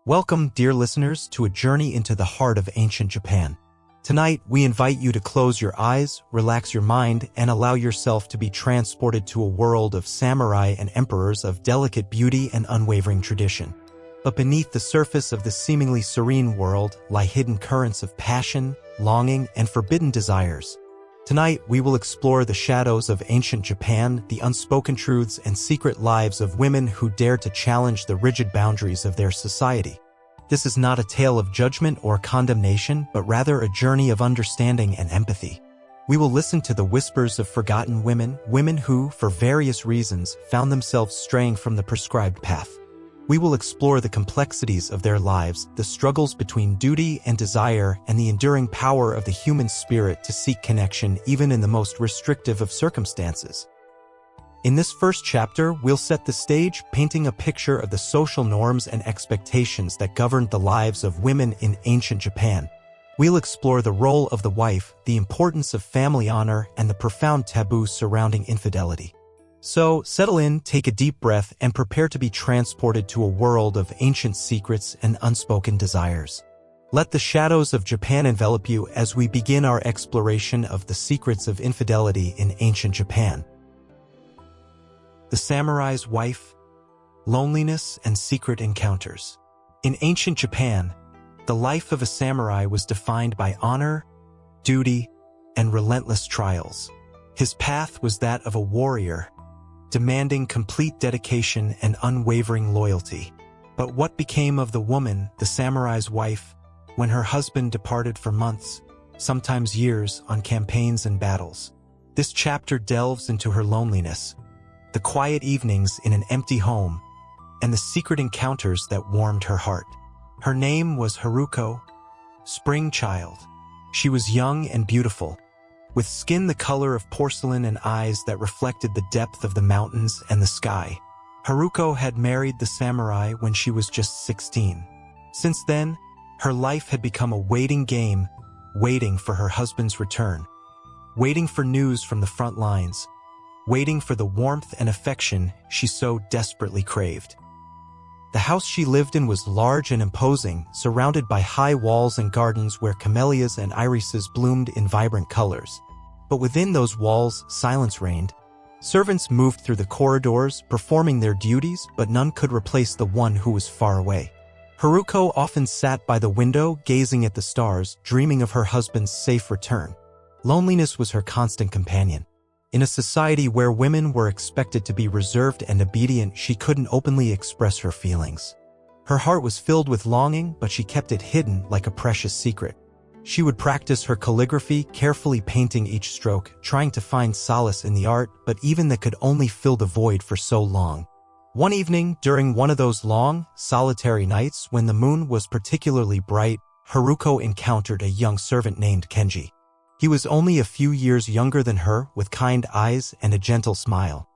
Welcome, dear listeners, to a journey into the heart of ancient Japan. Tonight, we invite you to close your eyes, relax your mind, and allow yourself to be transported to a world of samurai and emperors of delicate beauty and unwavering tradition. But beneath the surface of this seemingly serene world lie hidden currents of passion, longing, and forbidden desires. Tonight, we will explore the shadows of ancient Japan, the unspoken truths and secret lives of women who dare to challenge the rigid boundaries of their society. This is not a tale of judgment or condemnation, but rather a journey of understanding and empathy. We will listen to the whispers of forgotten women who, for various reasons, found themselves straying from the prescribed path. We will explore the complexities of their lives, the struggles between duty and desire, and the enduring power of the human spirit to seek connection even in the most restrictive of circumstances. In this first chapter, we'll set the stage, painting a picture of the social norms and expectations that governed the lives of women in ancient Japan. We'll explore the role of the wife, the importance of family honor, and the profound taboos surrounding infidelity. So, settle in, take a deep breath, and prepare to be transported to a world of ancient secrets and unspoken desires. Let the shadows of Japan envelop you as we begin our exploration of the secrets of infidelity in ancient Japan. The samurai's wife, loneliness, and secret encounters. In ancient Japan, the life of a samurai was defined by honor, duty, and relentless trials. His path was that of a warrior, demanding complete dedication and unwavering loyalty. But what became of the woman, the samurai's wife, when her husband departed for months, sometimes years, on campaigns and battles? This chapter delves into her loneliness, the quiet evenings in an empty home, and the secret encounters that warmed her heart. Her name was Haruko, Spring Child. She was young and beautiful, with skin the color of porcelain and eyes that reflected the depth of the mountains and the sky. Haruko had married the samurai when she was just 16. Since then, her life had become a waiting game, waiting for her husband's return, waiting for news from the front lines, waiting for the warmth and affection she so desperately craved. The house she lived in was large and imposing, surrounded by high walls and gardens where camellias and irises bloomed in vibrant colors. But within those walls, silence reigned. Servants moved through the corridors, performing their duties, but none could replace the one who was far away. Haruko often sat by the window, gazing at the stars, dreaming of her husband's safe return. Loneliness was her constant companion. In a society where women were expected to be reserved and obedient, she couldn't openly express her feelings. Her heart was filled with longing, but she kept it hidden like a precious secret. She would practice her calligraphy, carefully painting each stroke, trying to find solace in the art, but even that could only fill the void for so long. One evening, during one of those long, solitary nights when the moon was particularly bright, Haruko encountered a young servant named Kenji. He was only a few years younger than her, with kind eyes and a gentle smile.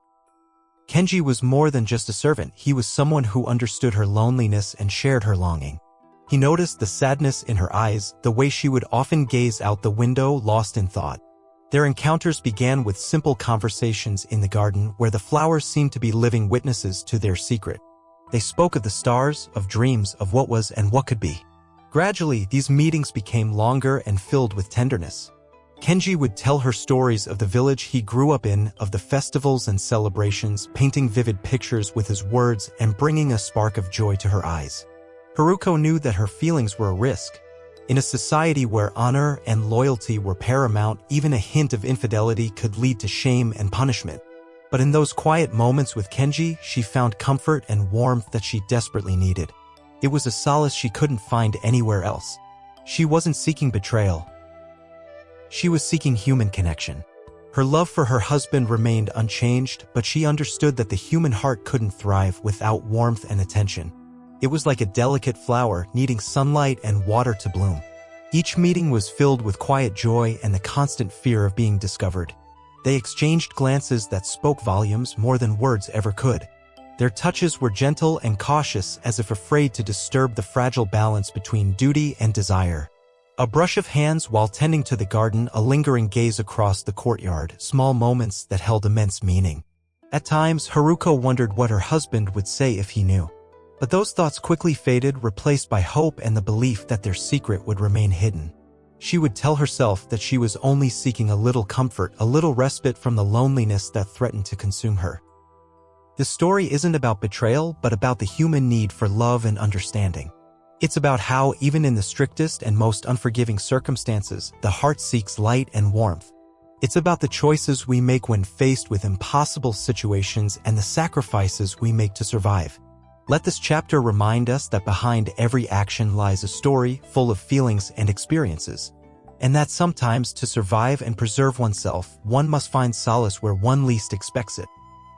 Kenji was more than just a servant. He was someone who understood her loneliness and shared her longing. He noticed the sadness in her eyes, the way she would often gaze out the window, lost in thought. Their encounters began with simple conversations in the garden, where the flowers seemed to be living witnesses to their secret. They spoke of the stars, of dreams, of what was and what could be. Gradually, these meetings became longer and filled with tenderness. Kenji would tell her stories of the village he grew up in, of the festivals and celebrations, painting vivid pictures with his words and bringing a spark of joy to her eyes. Haruko knew that her feelings were a risk. In a society where honor and loyalty were paramount, even a hint of infidelity could lead to shame and punishment. But in those quiet moments with Kenji, she found comfort and warmth that she desperately needed. It was a solace she couldn't find anywhere else. She wasn't seeking betrayal. She was seeking human connection. Her love for her husband remained unchanged, but she understood that the human heart couldn't thrive without warmth and attention. It was like a delicate flower needing sunlight and water to bloom. Each meeting was filled with quiet joy and the constant fear of being discovered. They exchanged glances that spoke volumes more than words ever could. Their touches were gentle and cautious, as if afraid to disturb the fragile balance between duty and desire. A brush of hands while tending to the garden, a lingering gaze across the courtyard, small moments that held immense meaning. At times, Haruko wondered what her husband would say if he knew. But those thoughts quickly faded, replaced by hope and the belief that their secret would remain hidden. She would tell herself that she was only seeking a little comfort, a little respite from the loneliness that threatened to consume her. This story isn't about betrayal, but about the human need for love and understanding. It's about how, even in the strictest and most unforgiving circumstances, the heart seeks light and warmth. It's about the choices we make when faced with impossible situations and the sacrifices we make to survive. Let this chapter remind us that behind every action lies a story full of feelings and experiences, and that sometimes to survive and preserve oneself, one must find solace where one least expects it.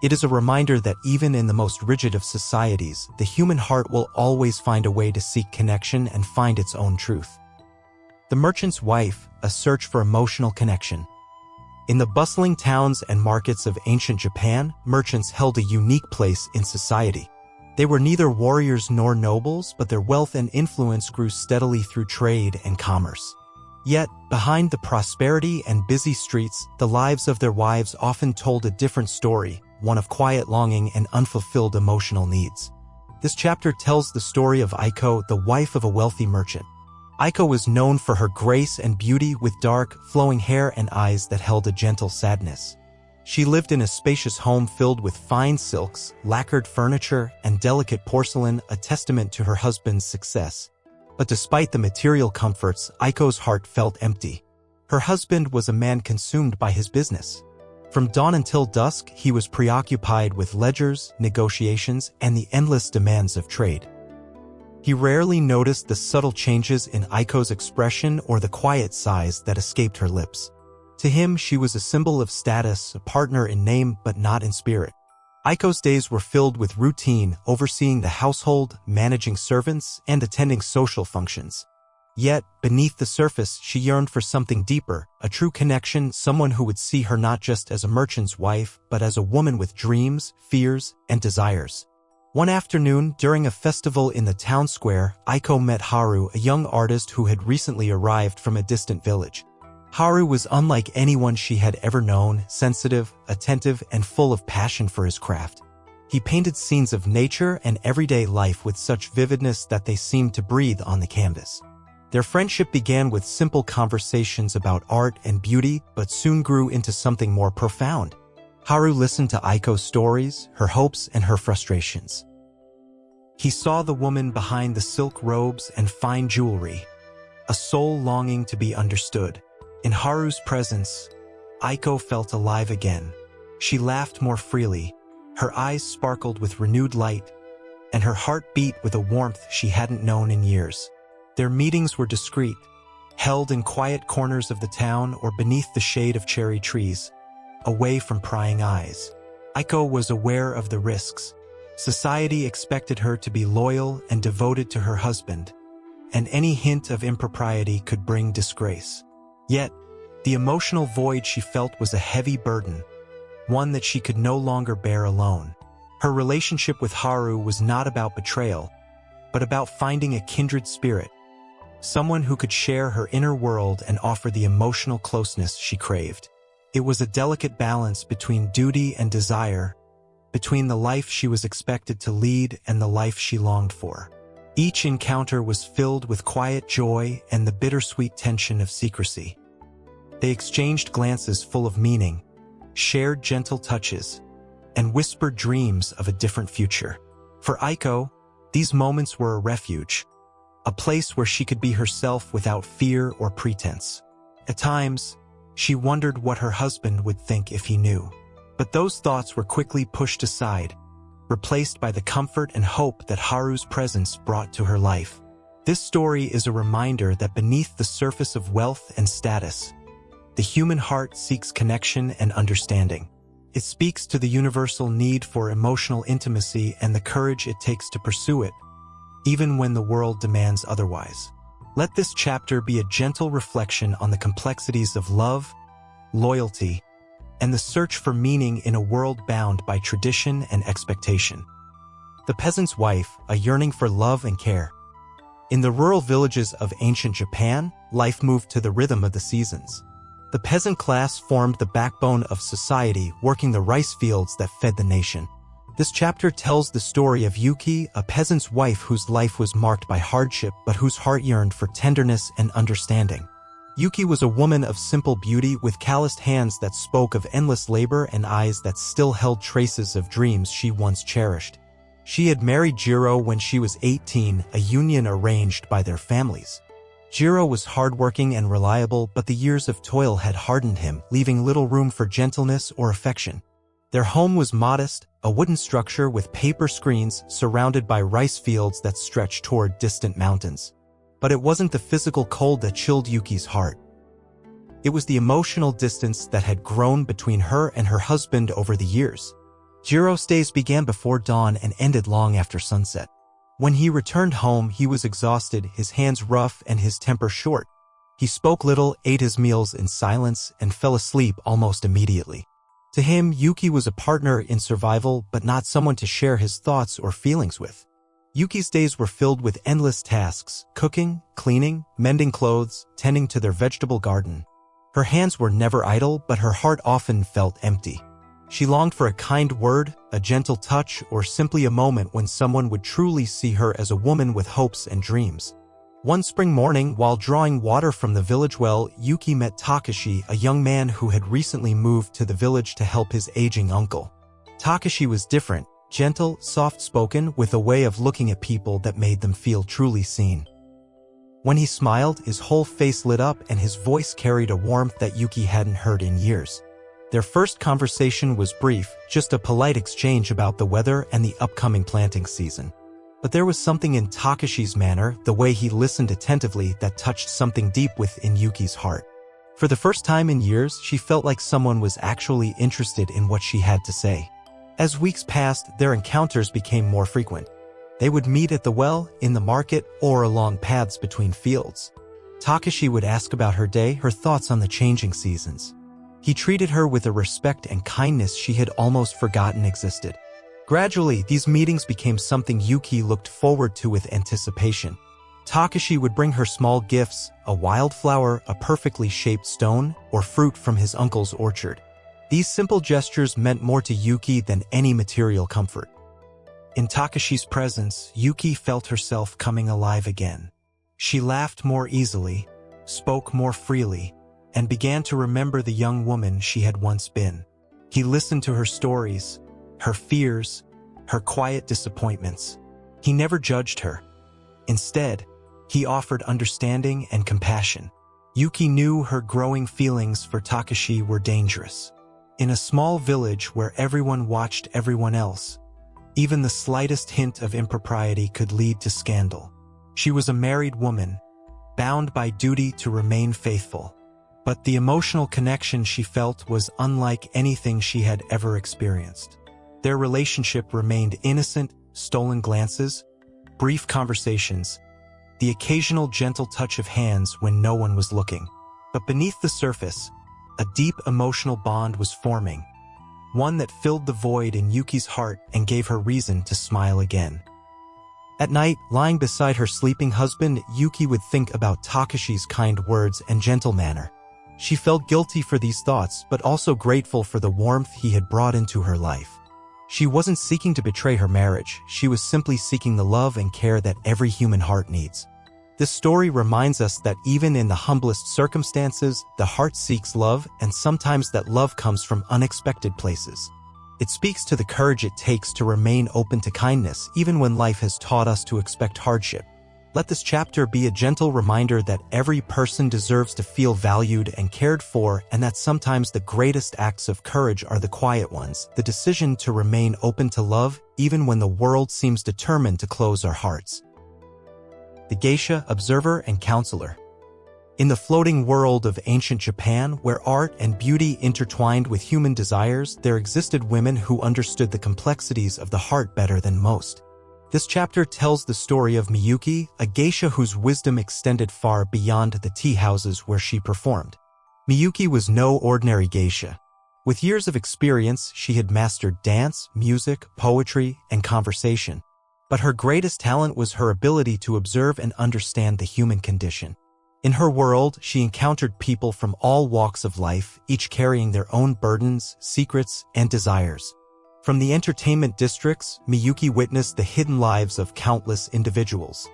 It is a reminder that even in the most rigid of societies, the human heart will always find a way to seek connection and find its own truth. The Merchant's Wife, a search for emotional connection. In the bustling towns and markets of ancient Japan, merchants held a unique place in society. They were neither warriors nor nobles, but their wealth and influence grew steadily through trade and commerce. Yet, behind the prosperity and busy streets, the lives of their wives often told a different story, one of quiet longing and unfulfilled emotional needs. This chapter tells the story of Aiko, the wife of a wealthy merchant. Aiko was known for her grace and beauty, with dark, flowing hair and eyes that held a gentle sadness. She lived in a spacious home filled with fine silks, lacquered furniture, and delicate porcelain, a testament to her husband's success. But despite the material comforts, Aiko's heart felt empty. Her husband was a man consumed by his business. From dawn until dusk, he was preoccupied with ledgers, negotiations, and the endless demands of trade. He rarely noticed the subtle changes in Aiko's expression or the quiet sighs that escaped her lips. To him, she was a symbol of status, a partner in name but not in spirit. Aiko's days were filled with routine, overseeing the household, managing servants, and attending social functions. Yet, beneath the surface, she yearned for something deeper, a true connection, someone who would see her not just as a merchant's wife, but as a woman with dreams, fears, and desires. One afternoon, during a festival in the town square, Aiko met Haru, a young artist who had recently arrived from a distant village. Haru was unlike anyone she had ever known, sensitive, attentive, and full of passion for his craft. He painted scenes of nature and everyday life with such vividness that they seemed to breathe on the canvas. Their friendship began with simple conversations about art and beauty, but soon grew into something more profound. Haru listened to Aiko's stories, her hopes, and her frustrations. He saw the woman behind the silk robes and fine jewelry, a soul longing to be understood. In Haru's presence, Aiko felt alive again. She laughed more freely, her eyes sparkled with renewed light, and her heart beat with a warmth she hadn't known in years. Their meetings were discreet, held in quiet corners of the town or beneath the shade of cherry trees, away from prying eyes. Aiko was aware of the risks. Society expected her to be loyal and devoted to her husband, and any hint of impropriety could bring disgrace. Yet, the emotional void she felt was a heavy burden, one that she could no longer bear alone. Her relationship with Haru was not about betrayal, but about finding a kindred spirit, someone who could share her inner world and offer the emotional closeness she craved. It was a delicate balance between duty and desire, between the life she was expected to lead and the life she longed for. Each encounter was filled with quiet joy and the bittersweet tension of secrecy. They exchanged glances full of meaning, shared gentle touches, and whispered dreams of a different future. For Aiko, these moments were a refuge, a place where she could be herself without fear or pretense. At times, she wondered what her husband would think if he knew. But those thoughts were quickly pushed aside, replaced by the comfort and hope that Haru's presence brought to her life. This story is a reminder that beneath the surface of wealth and status, the human heart seeks connection and understanding. It speaks to the universal need for emotional intimacy and the courage it takes to pursue it, even when the world demands otherwise. Let this chapter be a gentle reflection on the complexities of love, loyalty, and the search for meaning in a world bound by tradition and expectation. The Peasant's Wife, a yearning for love and care. In the rural villages of ancient Japan, life moved to the rhythm of the seasons. The peasant class formed the backbone of society, working the rice fields that fed the nation. This chapter tells the story of Yuki, a peasant's wife whose life was marked by hardship but whose heart yearned for tenderness and understanding. Yuki was a woman of simple beauty with calloused hands that spoke of endless labor and eyes that still held traces of dreams she once cherished. She had married Jiro when she was 18, a union arranged by their families. Jiro was hardworking and reliable, but the years of toil had hardened him, leaving little room for gentleness or affection. Their home was modest, a wooden structure with paper screens surrounded by rice fields that stretched toward distant mountains. But it wasn't the physical cold that chilled Yuki's heart. It was the emotional distance that had grown between her and her husband over the years. Jiro's days began before dawn and ended long after sunset. When he returned home, he was exhausted, his hands rough and his temper short. He spoke little, ate his meals in silence, and fell asleep almost immediately. To him, Yuki was a partner in survival, but not someone to share his thoughts or feelings with. Yuki's days were filled with endless tasks: cooking, cleaning, mending clothes, tending to their vegetable garden. Her hands were never idle, but her heart often felt empty. She longed for a kind word, a gentle touch, or simply a moment when someone would truly see her as a woman with hopes and dreams. One spring morning, while drawing water from the village well, Yuki met Takashi, a young man who had recently moved to the village to help his aging uncle. Takashi was different, gentle, soft-spoken, with a way of looking at people that made them feel truly seen. When he smiled, his whole face lit up and his voice carried a warmth that Yuki hadn't heard in years. Their first conversation was brief, just a polite exchange about the weather and the upcoming planting season. But there was something in Takashi's manner, the way he listened attentively, that touched something deep within Yuki's heart. For the first time in years, she felt like someone was actually interested in what she had to say. As weeks passed, their encounters became more frequent. They would meet at the well, in the market, or along paths between fields. Takashi would ask about her day, her thoughts on the changing seasons. He treated her with a respect and kindness she had almost forgotten existed. Gradually, these meetings became something Yuki looked forward to with anticipation. Takashi would bring her small gifts, a wildflower, a perfectly shaped stone, or fruit from his uncle's orchard. These simple gestures meant more to Yuki than any material comfort. In Takashi's presence, Yuki felt herself coming alive again. She laughed more easily, spoke more freely, and began to remember the young woman she had once been. He listened to her stories, her fears, her quiet disappointments. He never judged her. Instead, he offered understanding and compassion. Yuki knew her growing feelings for Takashi were dangerous. In a small village where everyone watched everyone else, even the slightest hint of impropriety could lead to scandal. She was a married woman, bound by duty to remain faithful. But the emotional connection she felt was unlike anything she had ever experienced. Their relationship remained innocent, stolen glances, brief conversations, the occasional gentle touch of hands when no one was looking. But beneath the surface, a deep emotional bond was forming, one that filled the void in Yuki's heart and gave her reason to smile again. At night, lying beside her sleeping husband, Yuki would think about Takashi's kind words and gentle manner. She felt guilty for these thoughts, but also grateful for the warmth he had brought into her life. She wasn't seeking to betray her marriage, she was simply seeking the love and care that every human heart needs. This story reminds us that even in the humblest circumstances, the heart seeks love, and sometimes that love comes from unexpected places. It speaks to the courage it takes to remain open to kindness, even when life has taught us to expect hardship. Let this chapter be a gentle reminder that every person deserves to feel valued and cared for, and that sometimes the greatest acts of courage are the quiet ones, the decision to remain open to love, even when the world seems determined to close our hearts. The geisha, observer, and counselor. In the floating world of ancient Japan, where art and beauty intertwined with human desires, there existed women who understood the complexities of the heart better than most. This chapter tells the story of Miyuki, a geisha whose wisdom extended far beyond the tea houses where she performed. Miyuki was no ordinary geisha. With years of experience, she had mastered dance, music, poetry, and conversation. But her greatest talent was her ability to observe and understand the human condition. In her world, she encountered people from all walks of life, each carrying their own burdens, secrets, and desires. From the entertainment districts, Miyuki witnessed the hidden lives of countless individuals.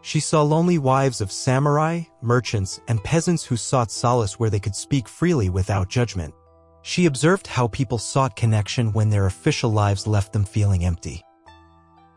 She saw lonely wives of samurai, merchants, and peasants who sought solace where they could speak freely without judgment. She observed how people sought connection when their official lives left them feeling empty.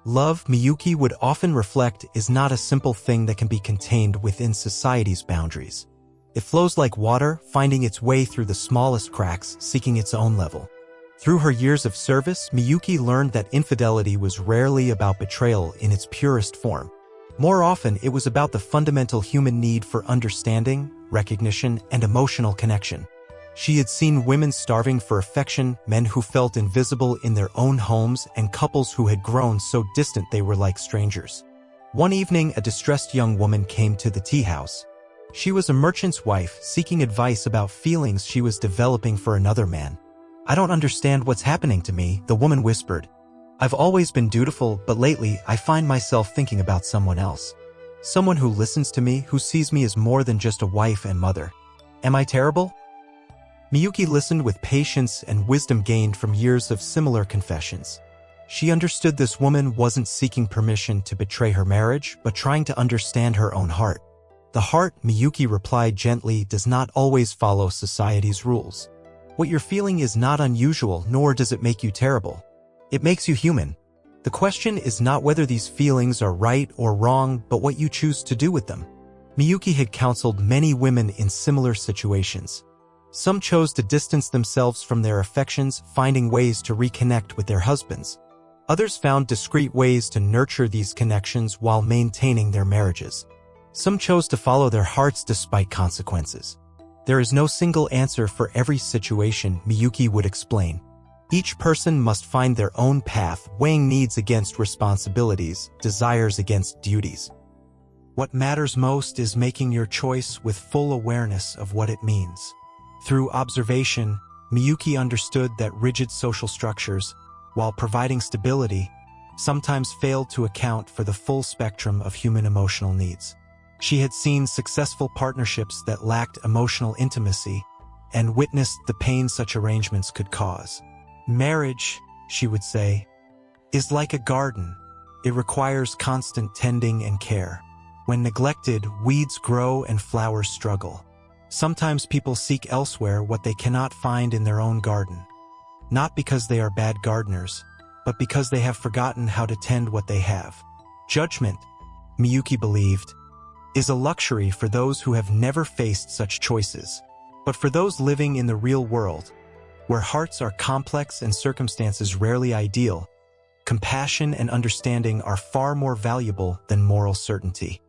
Love, Miyuki would often reflect, is not a simple thing that can be contained within society's boundaries. It flows like water, finding its way through the smallest cracks, seeking its own level. Through her years of service, Miyuki learned that infidelity was rarely about betrayal in its purest form. More often, it was about the fundamental human need for understanding, recognition, and emotional connection. She had seen women starving for affection, men who felt invisible in their own homes, and couples who had grown so distant they were like strangers. One evening, a distressed young woman came to the tea house. She was a merchant's wife, seeking advice about feelings she was developing for another man. "I don't understand what's happening to me," the woman whispered. "I've always been dutiful, but lately I find myself thinking about someone else. Someone who listens to me, who sees me as more than just a wife and mother. Am I terrible?" Miyuki listened with patience and wisdom gained from years of similar confessions. She understood this woman wasn't seeking permission to betray her marriage, but trying to understand her own heart. "The heart," Miyuki replied gently, "does not always follow society's rules. What you're feeling is not unusual, nor does it make you terrible. It makes you human. The question is not whether these feelings are right or wrong, but what you choose to do with them." Miyuki had counseled many women in similar situations. Some chose to distance themselves from their affections, finding ways to reconnect with their husbands. Others found discreet ways to nurture these connections while maintaining their marriages. Some chose to follow their hearts despite consequences. "There is no single answer for every situation," Miyuki would explain. "Each person must find their own path, weighing needs against responsibilities, desires against duties. What matters most is making your choice with full awareness of what it means." Through observation, Miyuki understood that rigid social structures, while providing stability, sometimes failed to account for the full spectrum of human emotional needs. She had seen successful partnerships that lacked emotional intimacy and witnessed the pain such arrangements could cause. "Marriage," she would say, "is like a garden. It requires constant tending and care. When neglected, weeds grow and flowers struggle. Sometimes people seek elsewhere what they cannot find in their own garden. Not because they are bad gardeners, but because they have forgotten how to tend what they have. Judgment," Miyuki believed, "is a luxury for those who have never faced such choices. But for those living in the real world, where hearts are complex and circumstances rarely ideal, compassion and understanding are far more valuable than moral certainty."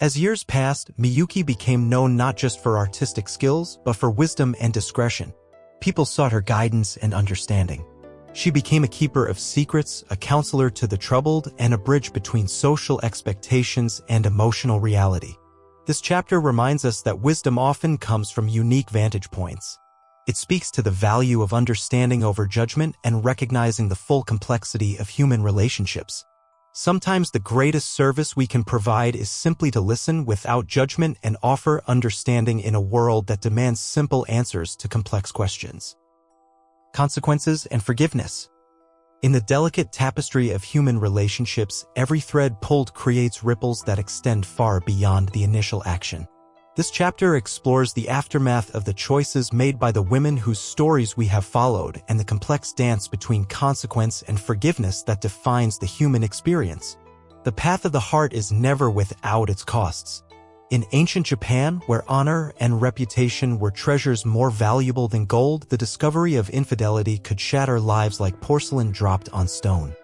As years passed, Miyuki became known not just for artistic skills, but for wisdom and discretion. People sought her guidance and understanding. She became a keeper of secrets, a counselor to the troubled, and a bridge between social expectations and emotional reality. This chapter reminds us that wisdom often comes from unique vantage points. It speaks to the value of understanding over judgment and recognizing the full complexity of human relationships. Sometimes the greatest service we can provide is simply to listen without judgment and offer understanding in a world that demands simple answers to complex questions. Consequences and forgiveness. In the delicate tapestry of human relationships, every thread pulled creates ripples that extend far beyond the initial action. This chapter explores the aftermath of the choices made by the women whose stories we have followed and the complex dance between consequence and forgiveness that defines the human experience. The path of the heart is never without its costs. In ancient Japan, where honor and reputation were treasures more valuable than gold, the discovery of infidelity could shatter lives like porcelain dropped on stone.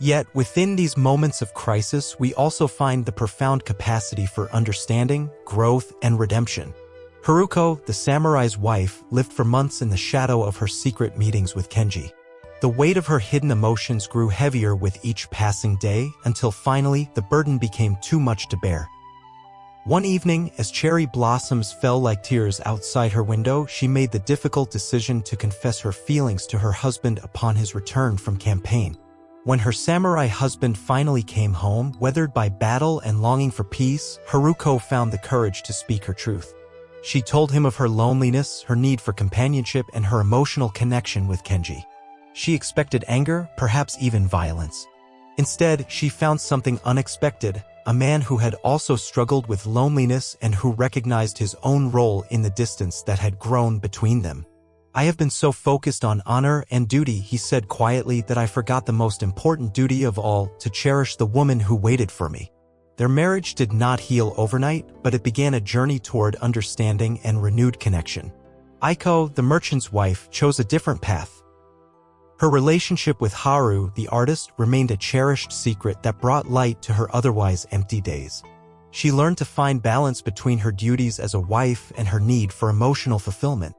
Yet, within these moments of crisis, we also find the profound capacity for understanding, growth, and redemption. Haruko, the samurai's wife, lived for months in the shadow of her secret meetings with Kenji. The weight of her hidden emotions grew heavier with each passing day, until finally, the burden became too much to bear. One evening, as cherry blossoms fell like tears outside her window, she made the difficult decision to confess her feelings to her husband upon his return from campaign. When her samurai husband finally came home, weathered by battle and longing for peace, Haruko found the courage to speak her truth. She told him of her loneliness, her need for companionship, and her emotional connection with Kenji. She expected anger, perhaps even violence. Instead, she found something unexpected, a man who had also struggled with loneliness and who recognized his own role in the distance that had grown between them. "I have been so focused on honor and duty," he said quietly, "that I forgot the most important duty of all, to cherish the woman who waited for me." Their marriage did not heal overnight, but it began a journey toward understanding and renewed connection. Aiko, the merchant's wife, chose a different path. Her relationship with Haru, the artist, remained a cherished secret that brought light to her otherwise empty days. She learned to find balance between her duties as a wife and her need for emotional fulfillment.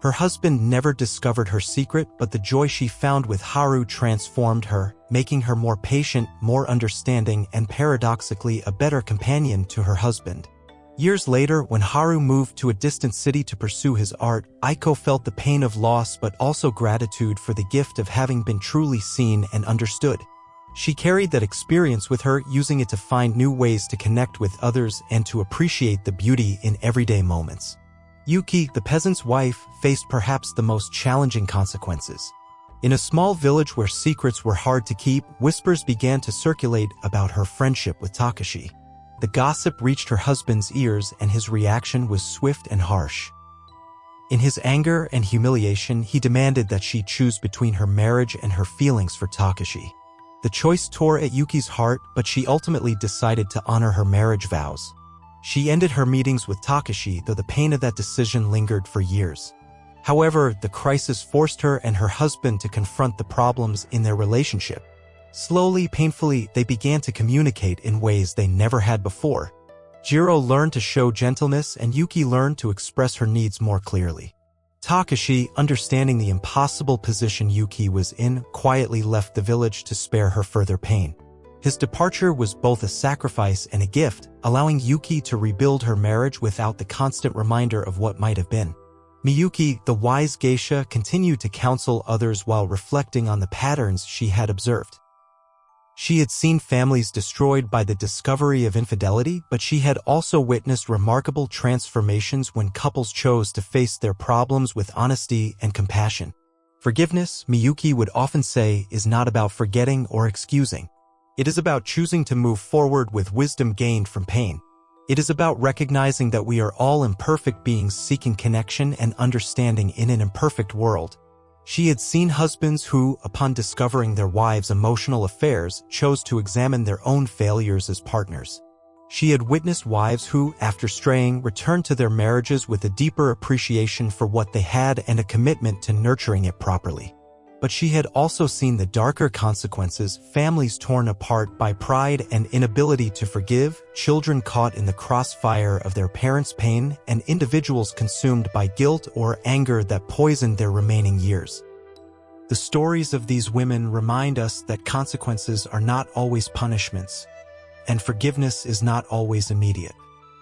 Her husband never discovered her secret, but the joy she found with Haru transformed her, making her more patient, more understanding, and paradoxically a better companion to her husband. Years later, when Haru moved to a distant city to pursue his art, Aiko felt the pain of loss but also gratitude for the gift of having been truly seen and understood. She carried that experience with her, using it to find new ways to connect with others and to appreciate the beauty in everyday moments. Yuki, the peasant's wife, faced perhaps the most challenging consequences. In a small village where secrets were hard to keep, whispers began to circulate about her friendship with Takashi. The gossip reached her husband's ears, and his reaction was swift and harsh. In his anger and humiliation, he demanded that she choose between her marriage and her feelings for Takashi. The choice tore at Yuki's heart, but she ultimately decided to honor her marriage vows. She ended her meetings with Takashi, though the pain of that decision lingered for years. However, the crisis forced her and her husband to confront the problems in their relationship. Slowly, painfully, they began to communicate in ways they never had before. Jiro learned to show gentleness, and Yuki learned to express her needs more clearly. Takashi, understanding the impossible position Yuki was in, quietly left the village to spare her further pain. His departure was both a sacrifice and a gift, allowing Yuki to rebuild her marriage without the constant reminder of what might have been. Miyuki, the wise geisha, continued to counsel others while reflecting on the patterns she had observed. She had seen families destroyed by the discovery of infidelity, but she had also witnessed remarkable transformations when couples chose to face their problems with honesty and compassion. Forgiveness, Miyuki would often say, is not about forgetting or excusing. It is about choosing to move forward with wisdom gained from pain. It is about recognizing that we are all imperfect beings seeking connection and understanding in an imperfect world. She had seen husbands who, upon discovering their wives' emotional affairs, chose to examine their own failures as partners. She had witnessed wives who, after straying, returned to their marriages with a deeper appreciation for what they had and a commitment to nurturing it properly. But she had also seen the darker consequences: families torn apart by pride and inability to forgive, children caught in the crossfire of their parents' pain, and individuals consumed by guilt or anger that poisoned their remaining years. The stories of these women remind us that consequences are not always punishments, and forgiveness is not always immediate.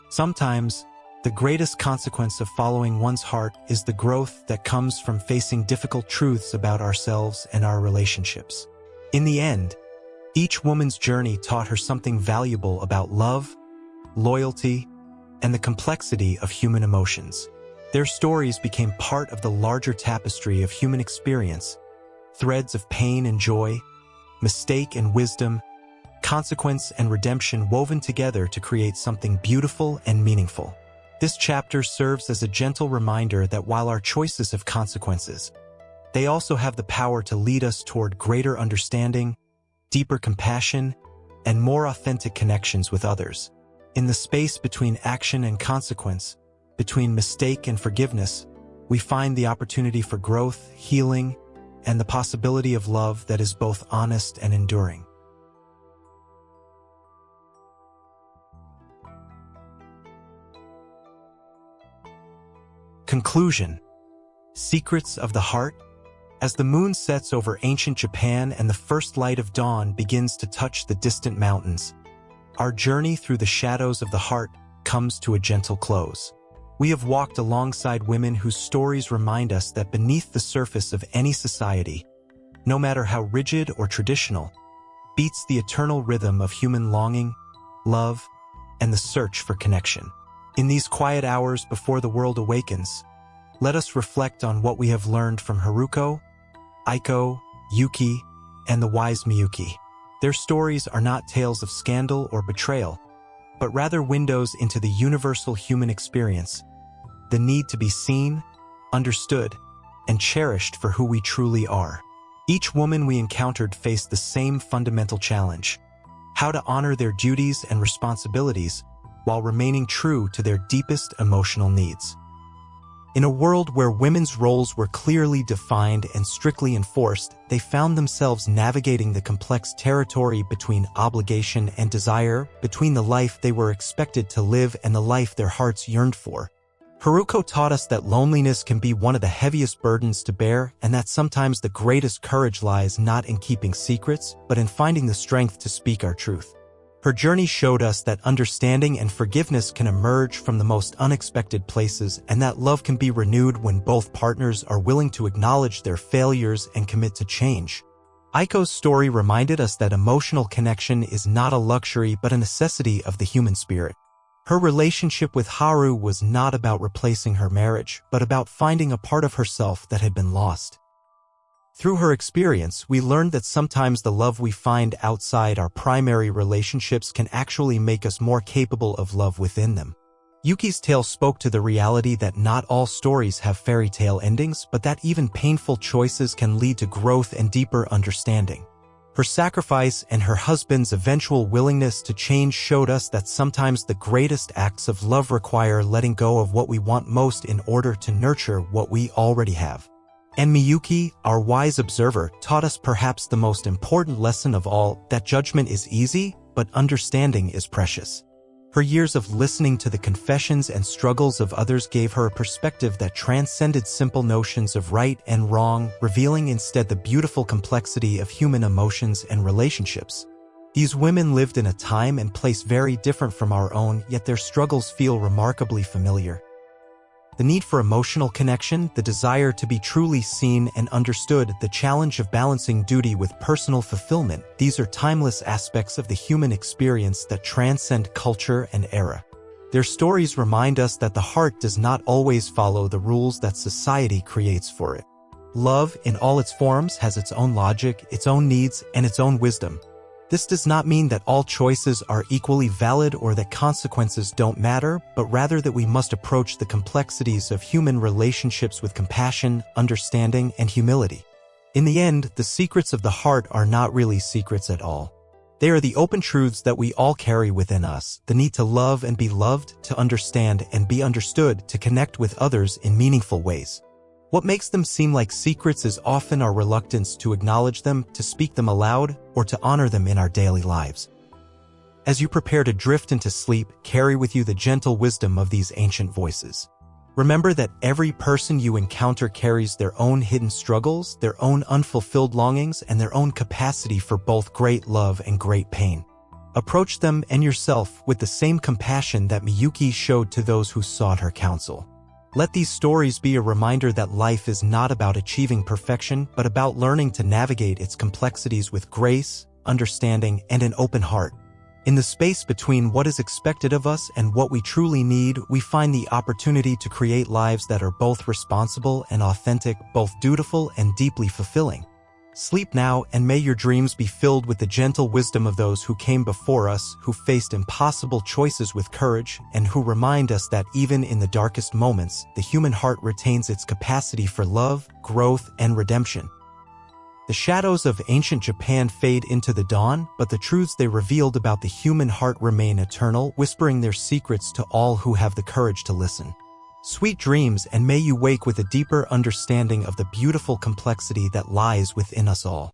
Sometimes, the greatest consequence of following one's heart is the growth that comes from facing difficult truths about ourselves and our relationships. In the end, each woman's journey taught her something valuable about love, loyalty, and the complexity of human emotions. Their stories became part of the larger tapestry of human experience, threads of pain and joy, mistake and wisdom, consequence and redemption woven together to create something beautiful and meaningful. This chapter serves as a gentle reminder that while our choices have consequences, they also have the power to lead us toward greater understanding, deeper compassion, and more authentic connections with others. In the space between action and consequence, between mistake and forgiveness, we find the opportunity for growth, healing, and the possibility of love that is both honest and enduring. Conclusion. Secrets of the Heart. As the moon sets over ancient Japan and the first light of dawn begins to touch the distant mountains, our journey through the shadows of the heart comes to a gentle close. We have walked alongside women whose stories remind us that beneath the surface of any society, no matter how rigid or traditional, beats the eternal rhythm of human longing, love, and the search for connection. In these quiet hours before the world awakens, let us reflect on what we have learned from Haruko, Aiko, Yuki, and the wise Miyuki. Their stories are not tales of scandal or betrayal, but rather windows into the universal human experience, the need to be seen, understood, and cherished for who we truly are. Each woman we encountered faced the same fundamental challenge: how to honor their duties and responsibilities while remaining true to their deepest emotional needs. In a world where women's roles were clearly defined and strictly enforced, they found themselves navigating the complex territory between obligation and desire, between the life they were expected to live and the life their hearts yearned for. Haruko taught us that loneliness can be one of the heaviest burdens to bear, and that sometimes the greatest courage lies not in keeping secrets, but in finding the strength to speak our truth. Her journey showed us that understanding and forgiveness can emerge from the most unexpected places, and that love can be renewed when both partners are willing to acknowledge their failures and commit to change. Aiko's story reminded us that emotional connection is not a luxury but a necessity of the human spirit. Her relationship with Haru was not about replacing her marriage, but about finding a part of herself that had been lost. Through her experience, we learned that sometimes the love we find outside our primary relationships can actually make us more capable of love within them. Yuki's tale spoke to the reality that not all stories have fairy tale endings, but that even painful choices can lead to growth and deeper understanding. Her sacrifice and her husband's eventual willingness to change showed us that sometimes the greatest acts of love require letting go of what we want most in order to nurture what we already have. And Miyuki, our wise observer, taught us perhaps the most important lesson of all, that judgment is easy, but understanding is precious. Her years of listening to the confessions and struggles of others gave her a perspective that transcended simple notions of right and wrong, revealing instead the beautiful complexity of human emotions and relationships. These women lived in a time and place very different from our own, yet their struggles feel remarkably familiar. The need for emotional connection, the desire to be truly seen and understood, the challenge of balancing duty with personal fulfillment, these are timeless aspects of the human experience that transcend culture and era. Their stories remind us that the heart does not always follow the rules that society creates for it. Love, in all its forms, has its own logic, its own needs, and its own wisdom. This does not mean that all choices are equally valid or that consequences don't matter, but rather that we must approach the complexities of human relationships with compassion, understanding, and humility. In the end, the secrets of the heart are not really secrets at all. They are the open truths that we all carry within us: the need to love and be loved, to understand and be understood, to connect with others in meaningful ways. What makes them seem like secrets is often our reluctance to acknowledge them, to speak them aloud, or to honor them in our daily lives. As you prepare to drift into sleep, carry with you the gentle wisdom of these ancient voices. Remember that every person you encounter carries their own hidden struggles, their own unfulfilled longings, and their own capacity for both great love and great pain. Approach them and yourself with the same compassion that Miyuki showed to those who sought her counsel. Let these stories be a reminder that life is not about achieving perfection, but about learning to navigate its complexities with grace, understanding, and an open heart. In the space between what is expected of us and what we truly need, we find the opportunity to create lives that are both responsible and authentic, both dutiful and deeply fulfilling. Sleep now, and may your dreams be filled with the gentle wisdom of those who came before us, who faced impossible choices with courage, and who remind us that even in the darkest moments, the human heart retains its capacity for love, growth, and redemption. The shadows of ancient Japan fade into the dawn, but the truths they revealed about the human heart remain eternal, whispering their secrets to all who have the courage to listen. Sweet dreams, and may you wake with a deeper understanding of the beautiful complexity that lies within us all.